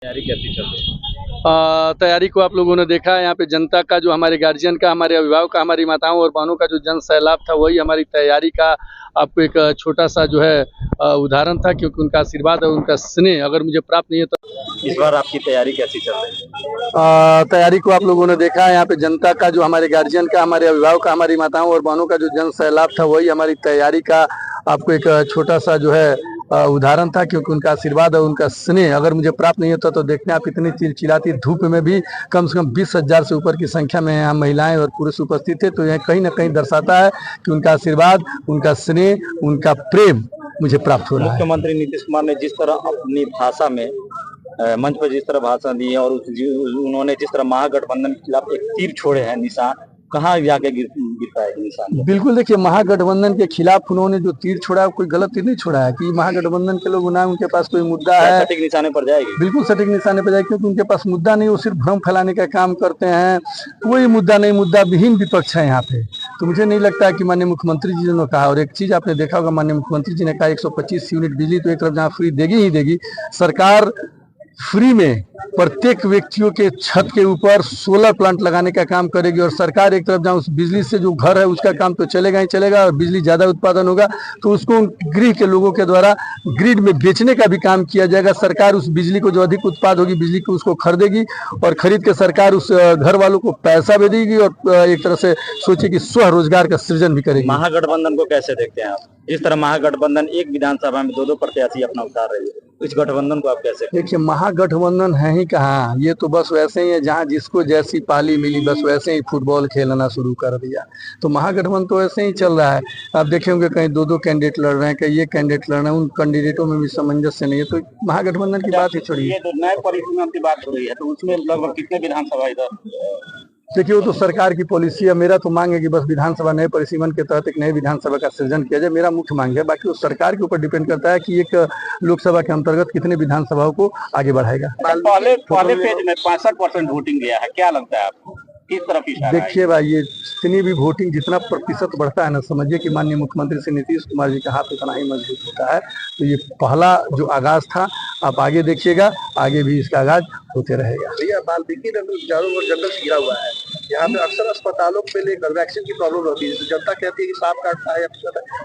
तैयारी कैसी चल रही है? तैयारी को आप लोगों ने देखा है। यहाँ पे जनता का, जो हमारे गार्जियन का, हमारे अभिभावक का, हमारी माताओं और बहनों का जो जन सैलाब था, वही हमारी तैयारी का आपको एक छोटा सा जो है उदाहरण था, क्योंकि उनका आशीर्वाद और उनका स्नेह अगर मुझे प्राप्त नहीं होता। इस बार आपकी तैयारी कैसी चल रही है? तैयारी को आप लोगों ने देखा है। यहाँ पे जनता का, जो हमारे गार्जियन का, हमारे अभिभावक का, हमारी माताओं और बहनों का जो जन सैलाब था, वही हमारी तैयारी का आपको एक छोटा सा जो है उदाहरण था, क्योंकि उनका आशीर्वाद और उनका स्नेह अगर मुझे प्राप्त नहीं होता तो देखने आप इतनी चिलचिलाती धूप में भी कम से कम 20,000 से ऊपर की संख्या में यहाँ महिलाएं और पुरुष उपस्थित थे। तो यह कहीं ना कहीं दर्शाता है कि उनका आशीर्वाद, उनका स्नेह, उनका प्रेम मुझे प्राप्त हो रहा है। मुख्यमंत्री नीतीश कुमार ने जिस तरह अपनी भाषा में मंच पर जिस तरह भाषण दी है और उन्होंने जिस तरह महागठबंधन के खिलाफ एक तीर छोड़े हैं निशान, कहाँ जाके गिरता है निशान? बिल्कुल, देखिए, महागठबंधन के खिलाफ उन्होंने जो तीर छोड़ा, कोई गलत तीर नहीं छोड़ा है कि महागठबंधन के लोग ना, उनके पास कोई मुद्दा है, सटीक निशाने पर जाएगी। बिल्कुल सटीक निशाने पर जाएगी, क्योंकि उनके पास मुद्दा नहीं, वो सिर्फ भ्रम फैलाने का काम करते हैं। कोई मुद्दा नहीं, मुद्दा विहीन विपक्ष है यहाँ पे। तो मुझे नहीं लगता है कि माननीय मुख्यमंत्री जी ने कहा, और एक चीज आपने देखा होगा, माननीय मुख्यमंत्री जी ने कहा 125 यूनिट बिजली तो एक तरफ जहाँ फ्री देगी ही देगी, सरकार फ्री में प्रत्येक व्यक्तियों के छत के ऊपर सोलर प्लांट लगाने का काम करेगी, और सरकार एक तरफ जहाँ उस बिजली से जो घर है उसका काम तो चलेगा ही चलेगा, और बिजली ज्यादा उत्पादन होगा तो उसको गृह के लोगों के द्वारा ग्रिड में बेचने का भी काम किया जाएगा। सरकार उस बिजली को, जो अधिक उत्पाद होगी बिजली को, उसको खरीदेगी, और खरीद के सरकार उस घर वालों को पैसा भी देगी, और एक तरह से सोचिए कि स्वरोजगार का सृजन भी करेगी। महागठबंधन को कैसे देखते हैं आप? जिस तरह महागठबंधन एक विधानसभा में दो प्रत्याशी अपना उतार रही है, इस गठबंधन को आप कैसे? देखिए, महागठबंधन है ही कहाँ, ये तो बस वैसे ही है, जहाँ जिसको जैसी पाली मिली बस वैसे ही फुटबॉल खेलना शुरू कर दिया। तो महागठबंधन तो ऐसे ही चल रहा है। आप देखे होंगे कहीं दो कैंडिडेट लड़ रहे हैं, कहीं ये कैंडिडेट लड़ रहे हैं, उन कैंडिडेटों में भी सामंजस्य नहीं है। तो महागठबंधन की बात ही छोड़िए। नए परिसीमन की बात हो रही है, तो उसमें लगभग कितने विधानसभा इधर? देखिए, वो तो सरकार की पॉलिसी है। मेरा तो मांग है कि बस विधानसभा नए परिसीमन के तहत एक नए विधानसभा का सृजन किया जाए, मेरा मुख्य मांग है। बाकी वो सरकार के ऊपर डिपेंड करता है कि एक लोकसभा के अंतर्गत कितने विधानसभाओं को आगे बढ़ाएगा। पहले फेज में 65% वोटिंग दिया है, क्या लगता है आपको किस तरफ इशारा है? देखिए भाई, ये जितनी भी वोटिंग, जितना प्रतिशत बढ़ता है ना, समझिए कि माननीय मुख्यमंत्री श्री नीतीश कुमार जी का हाथ उतना ही मजबूत होता है। तो ये पहला जो आगाज था, आप आगे देखिएगा, आगे भी इसका आगाज होते रहेगा। भैया, वाल्मीकि नगर चारों ओर जंगल से घिरा हुआ है। यहाँ पे अक्सर अस्पतालों पे लेकर वैक्सीन की प्रॉब्लम होती है, जनता कहती है कि सांप काटता है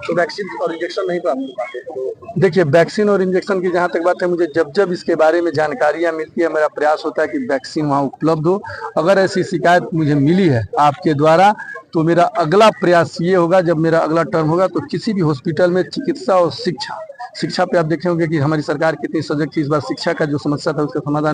तो वैक्सीन और इंजेक्शन नहीं प्राप्त हो पाते। तो देखिए, वैक्सीन और इंजेक्शन की जहाँ तक बात है, मुझे जब जब इसके बारे में जानकारियाँ मिलती है, मेरा प्रयास होता है कि वैक्सीन वहाँ उपलब्ध हो। अगर ऐसी शिकायत मुझे मिली है आपके द्वारा, तो मेरा अगला प्रयास ये होगा, जब मेरा अगला टर्म होगा, तो किसी भी हॉस्पिटल में चिकित्सा और शिक्षा पे आप देखे होंगे कि हमारी सरकार कितनी सजग थी। इस बार शिक्षा का जो समस्या था उसका समाधान